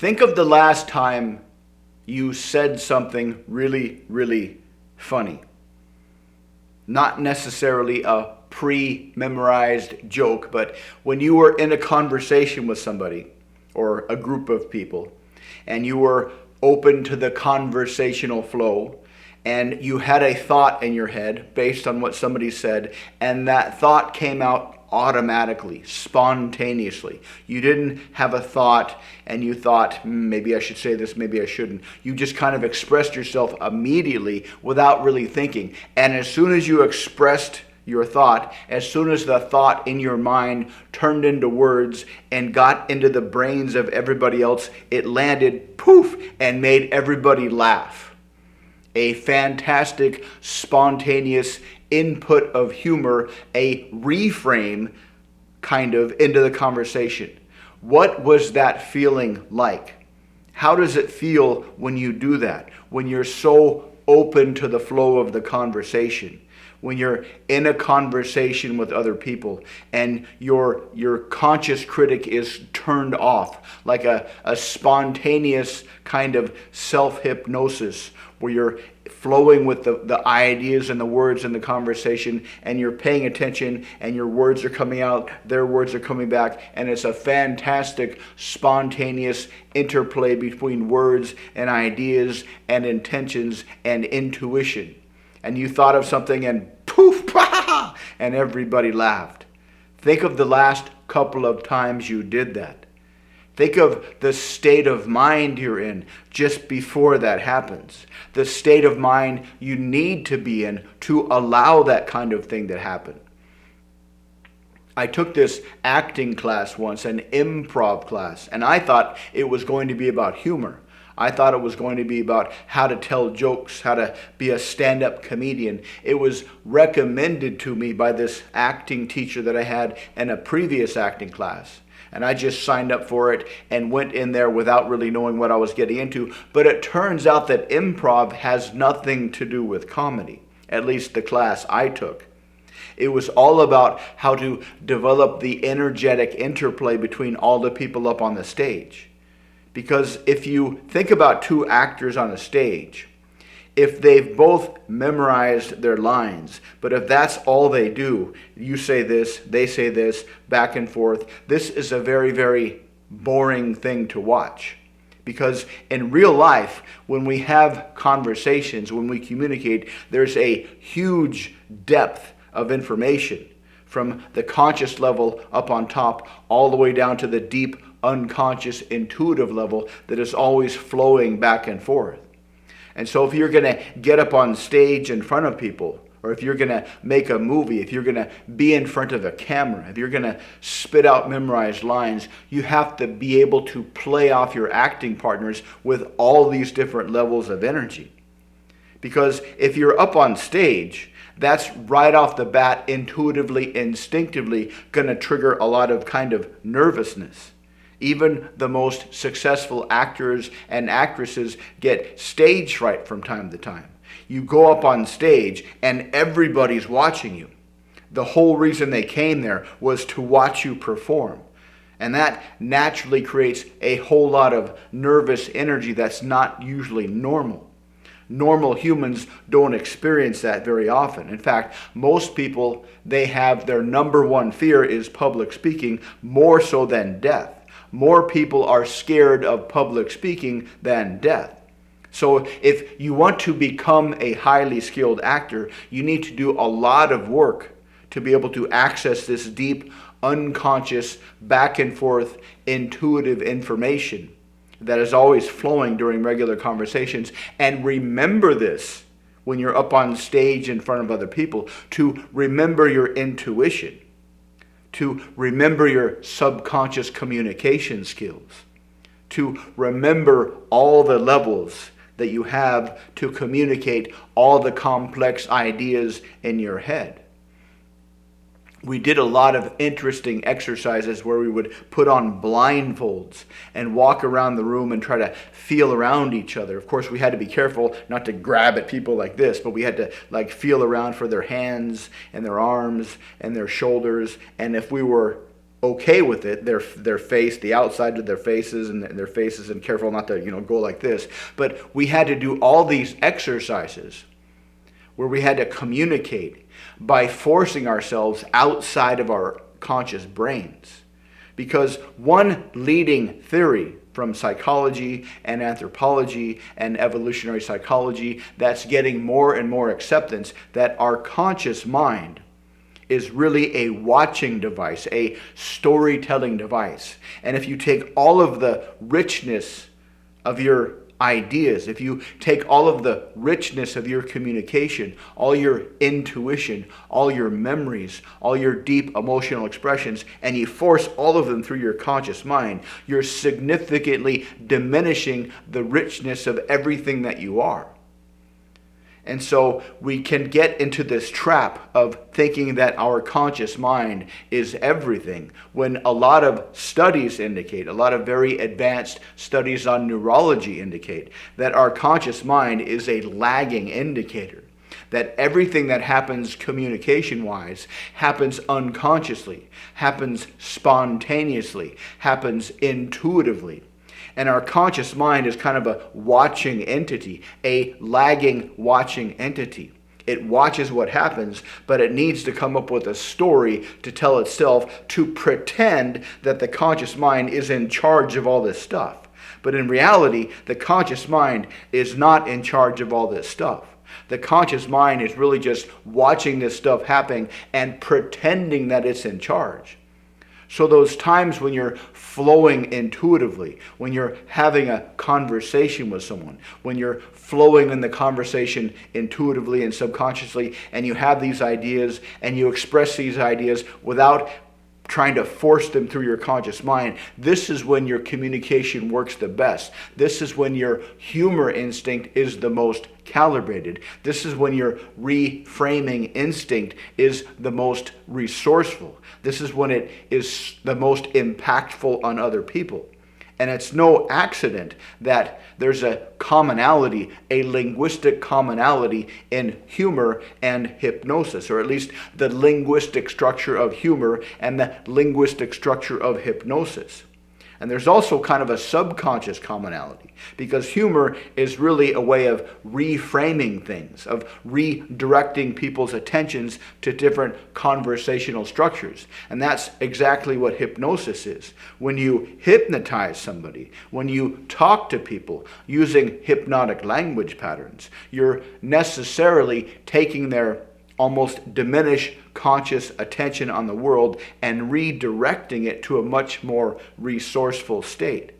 Think of the last time you said something really, really funny. Not necessarily a pre-memorized joke, but when you were in a conversation with somebody or a group of people and you were open to the conversational flow and you had a thought in your head based on what somebody said, and that thought came out automatically, spontaneously. You didn't have a thought and you thought, maybe I should say this, maybe I shouldn't. You just kind of expressed yourself immediately without really thinking. And as soon as you expressed your thought, as soon as the thought in your mind turned into words and got into the brains of everybody else, it landed poof and made everybody laugh. A fantastic, spontaneous input of humor, a reframe kind of into the conversation. What was that feeling like? How does it feel when you do that? When you're so open to the flow of the conversation? When you're in a conversation with other people and your conscious critic is turned off, like a spontaneous kind of self-hypnosis where you're flowing with the ideas and the words in the conversation and you're paying attention and your words are coming out, their words are coming back, and it's a fantastic spontaneous interplay between words and ideas and intentions and intuition. And you thought of something and poof, bah, and everybody laughed. Think of the last couple of times you did that. Think of the state of mind you're in just before that happens. The state of mind you need to be in to allow that kind of thing to happen. I took this acting class once, an improv class, and I thought it was going to be about humor. I thought it was going to be about how to tell jokes, how to be a stand-up comedian. It was recommended to me by this acting teacher that I had in a previous acting class. And I just signed up for it and went in there without really knowing what I was getting into. But it turns out that improv has nothing to do with comedy, at least the class I took. It was all about how to develop the energetic interplay between all the people up on the stage. Because if you think about two actors on a stage, if they've both memorized their lines, but if that's all they do, you say this, they say this, back and forth, this is a very, very boring thing to watch. Because in real life, when we have conversations, when we communicate, there's a huge depth of information from the conscious level up on top all the way down to the deep unconscious intuitive level that is always flowing back and forth. And so if you're going to get up on stage in front of people, or if you're going to make a movie, if you're going to be in front of a camera, if you're going to spit out memorized lines, you have to be able to play off your acting partners with all these different levels of energy. Because if you're up on stage, that's right off the bat, intuitively, instinctively going to trigger a lot of kind of nervousness. Even the most successful actors and actresses get stage fright from time to time. You go up on stage and everybody's watching you. The whole reason they came there was to watch you perform. And that naturally creates a whole lot of nervous energy that's not usually normal. Normal humans don't experience that very often. In fact, most people, they have their number one fear is public speaking, more so than death. More people are scared of public speaking than death. So if you want to become a highly skilled actor, you need to do a lot of work to be able to access this deep, unconscious, back and forth, intuitive information that is always flowing during regular conversations. And remember this when you're up on stage in front of other people, to remember your intuition, to remember your subconscious communication skills, to remember all the levels that you have to communicate all the complex ideas in your head. We did a lot of interesting exercises where we would put on blindfolds and walk around the room and try to feel around each other. Of course, we had to be careful not to grab at people like this, but we had to feel around for their hands and their arms and their shoulders. And if we were okay with it, their face, the outside of their faces and careful not to, go like this. But we had to do all these exercises where we had to communicate by forcing ourselves outside of our conscious brains. Because one leading theory from psychology and anthropology and evolutionary psychology that's getting more and more acceptance, that our conscious mind is really a watching device, a storytelling device. And if you take all of the richness of your ideas, if you take all of the richness of your communication, all your intuition, all your memories, all your deep emotional expressions, and you force all of them through your conscious mind, you're significantly diminishing the richness of everything that you are. And so we can get into this trap of thinking that our conscious mind is everything, when a lot of studies indicate, a lot of very advanced studies on neurology indicate, that our conscious mind is a lagging indicator. That everything that happens communication-wise happens unconsciously, happens spontaneously, happens intuitively. And our conscious mind is kind of a watching entity, a lagging watching entity. It watches what happens, but it needs to come up with a story to tell itself, to pretend that the conscious mind is in charge of all this stuff. But in reality, the conscious mind is not in charge of all this stuff. The conscious mind is really just watching this stuff happening and pretending that it's in charge. So those times when you're flowing intuitively, when you're having a conversation with someone, when you're flowing in the conversation intuitively and subconsciously, and you have these ideas and you express these ideas without trying to force them through your conscious mind, this is when your communication works the best. This is when your humor instinct is the most calibrated. This is when your reframing instinct is the most resourceful. This is when it is the most impactful on other people. And it's no accident that there's a commonality, a linguistic commonality in humor and hypnosis, or at least the linguistic structure of humor and the linguistic structure of hypnosis. And there's also kind of a subconscious commonality, because humor is really a way of reframing things, of redirecting people's attentions to different conversational structures. And that's exactly what hypnosis is. When you hypnotize somebody, when you talk to people using hypnotic language patterns, you're necessarily taking their almost diminished conscious attention on the world and redirecting it to a much more resourceful state.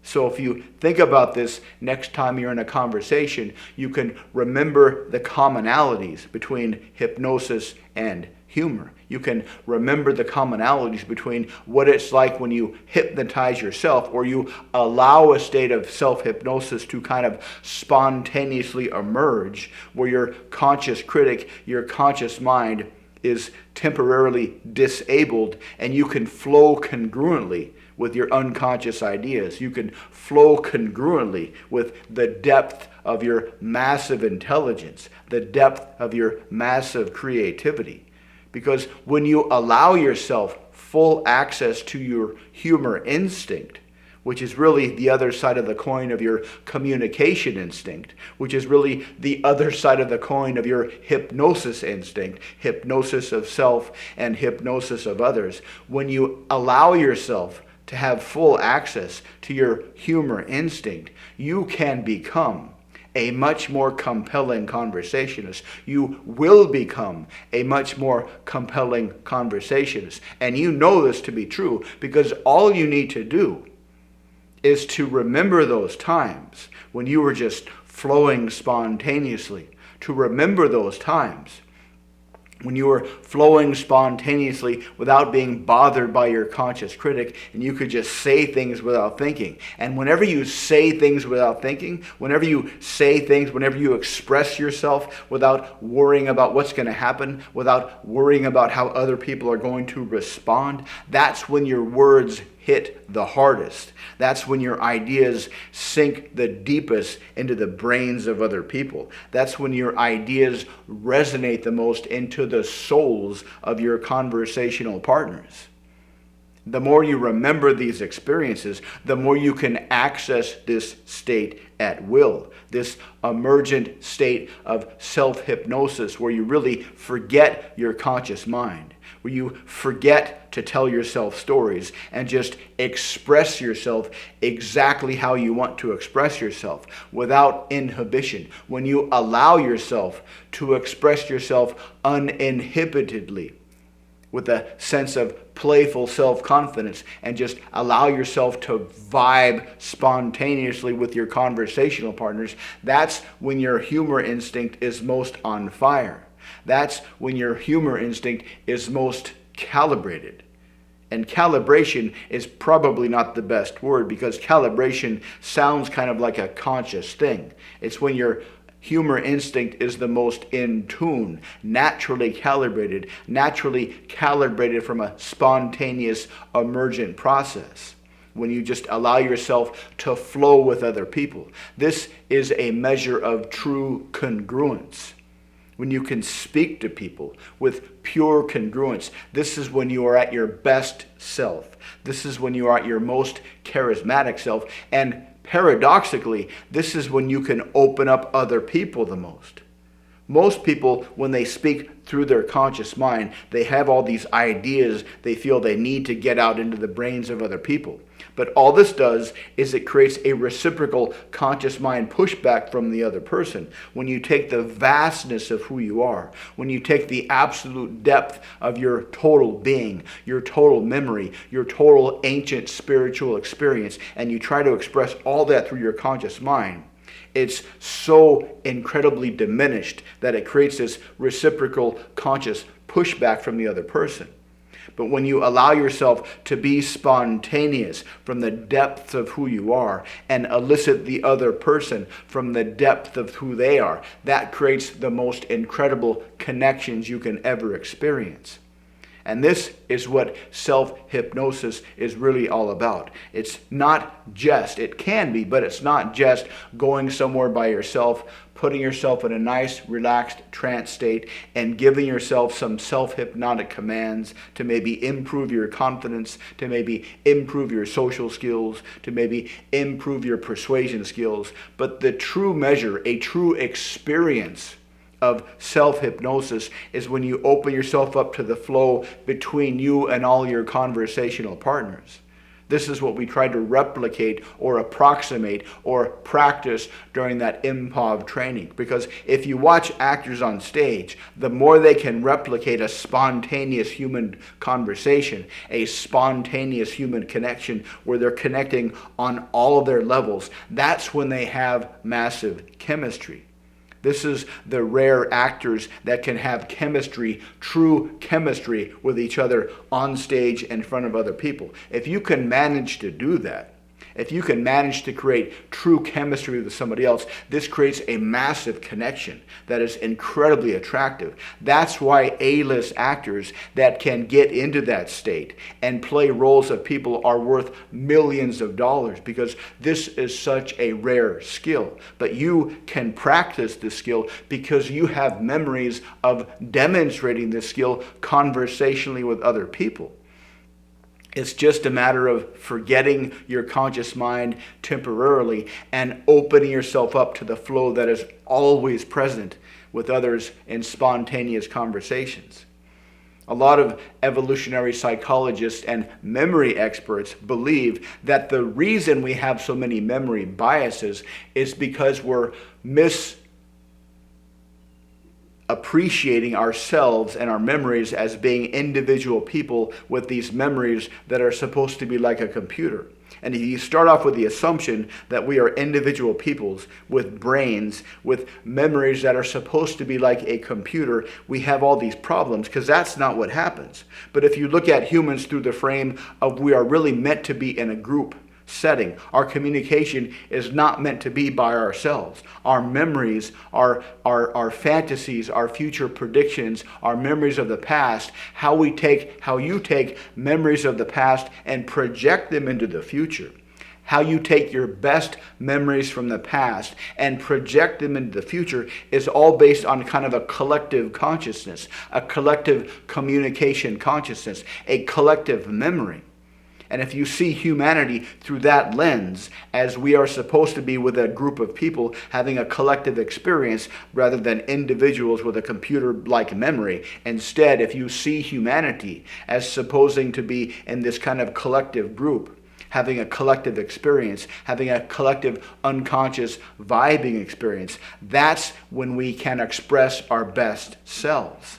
So if you think about this next time you're in a conversation, you can remember the commonalities between hypnosis and humor. You can remember the commonalities between what it's like when you hypnotize yourself, or you allow a state of self-hypnosis to kind of spontaneously emerge, where your conscious critic, your conscious mind is temporarily disabled, and you can flow congruently with your unconscious ideas. You can flow congruently with the depth of your massive intelligence, the depth of your massive creativity. Because when you allow yourself full access to your humor instinct, which is really the other side of the coin of your communication instinct, which is really the other side of the coin of your hypnosis instinct, hypnosis of self and hypnosis of others, when you allow yourself to have full access to your humor instinct, you can become a much more compelling conversationalist. You will become a much more compelling conversationalist. And you know this to be true, because all you need to do is to remember those times when you were just flowing spontaneously, to remember those times when you were flowing spontaneously without being bothered by your conscious critic, and you could just say things without thinking. And whenever you say things without thinking, whenever you say things, whenever you express yourself without worrying about what's going to happen, without worrying about how other people are going to respond, that's when your words hit the hardest. That's when your ideas sink the deepest into the brains of other people. That's when your ideas resonate the most into the souls of your conversational partners. The more you remember these experiences, the more you can access this state at will, this emergent state of self-hypnosis where you really forget your conscious mind, where you forget to tell yourself stories and just express yourself exactly how you want to express yourself without inhibition. When you allow yourself to express yourself uninhibitedly, with a sense of playful self-confidence, and just allow yourself to vibe spontaneously with your conversational partners, that's when your humor instinct is most on fire. That's when your humor instinct is most calibrated. And calibration is probably not the best word, because calibration sounds kind of like a conscious thing. It's when your humor instinct is the most in tune, naturally calibrated from a spontaneous, emergent process. When you just allow yourself to flow with other people. This is a measure of true congruence. When you can speak to people with pure congruence, this is when you are at your best self. This is when you are at your most charismatic self. And paradoxically, this is when you can open up other people the most. Most people, when they speak through their conscious mind, they have all these ideas they feel they need to get out into the brains of other people. But all this does is it creates a reciprocal conscious mind pushback from the other person. When you take the vastness of who you are, when you take the absolute depth of your total being, your total memory, your total ancient spiritual experience, and you try to express all that through your conscious mind, it's so incredibly diminished that it creates this reciprocal conscious pushback from the other person. But when you allow yourself to be spontaneous from the depth of who you are and elicit the other person from the depth of who they are, that creates the most incredible connections you can ever experience. And this is what self-hypnosis is really all about. It's not just, it can be, but it's not just going somewhere by yourself, putting yourself in a nice, relaxed trance state and giving yourself some self-hypnotic commands to maybe improve your confidence, to maybe improve your social skills, to maybe improve your persuasion skills. But the true measure, a true experience of self-hypnosis is when you open yourself up to the flow between you and all your conversational partners. This is what we try to replicate or approximate or practice during that improv training. Because if you watch actors on stage, the more they can replicate a spontaneous human conversation, a spontaneous human connection where they're connecting on all of their levels, that's when they have massive chemistry. This is the rare actors that can have chemistry, true chemistry with each other on stage in front of other people. If you can manage to do that, if you can manage to create true chemistry with somebody else, this creates a massive connection that is incredibly attractive. That's why A-list actors that can get into that state and play roles of people are worth millions of dollars, because this is such a rare skill. But you can practice this skill because you have memories of demonstrating this skill conversationally with other people. It's just a matter of forgetting your conscious mind temporarily and opening yourself up to the flow that is always present with others in spontaneous conversations. A lot of evolutionary psychologists and memory experts believe that the reason we have so many memory biases is because we're appreciating ourselves and our memories as being individual people with these memories that are supposed to be like a computer. And if you start off with the assumption that we are individual peoples with brains, with memories that are supposed to be like a computer, we have all these problems, because that's not what happens. But if you look at humans through the frame of we are really meant to be in a group setting. Our communication is not meant to be by ourselves. Our memories, our fantasies, our future predictions, our memories of the past, how you take memories of the past and project them into the future. How you take your best memories from the past and project them into the future is all based on kind of a collective consciousness, a collective communication consciousness, a collective memory. And if you see humanity through that lens, as we are supposed to be with a group of people having a collective experience rather than individuals with a computer-like memory, instead, if you see humanity as supposing to be in this kind of collective group, having a collective experience, having a collective unconscious vibing experience, that's when we can express our best selves.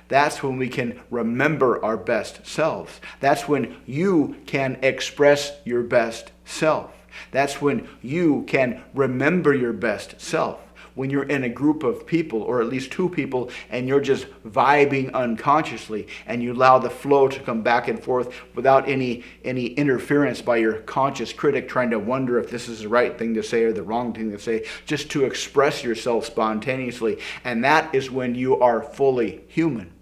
That's when we can remember our best selves. That's when you can express your best self. That's when you can remember your best self. When you're in a group of people, or at least two people, and you're just vibing unconsciously, and you allow the flow to come back and forth without any interference by your conscious critic trying to wonder if this is the right thing to say or the wrong thing to say, just to express yourself spontaneously. And that is when you are fully human.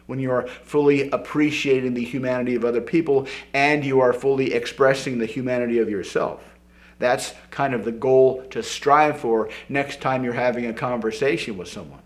When you are fully appreciating the humanity of other people and you are fully expressing the humanity of yourself. That's kind of the goal to strive for next time you're having a conversation with someone.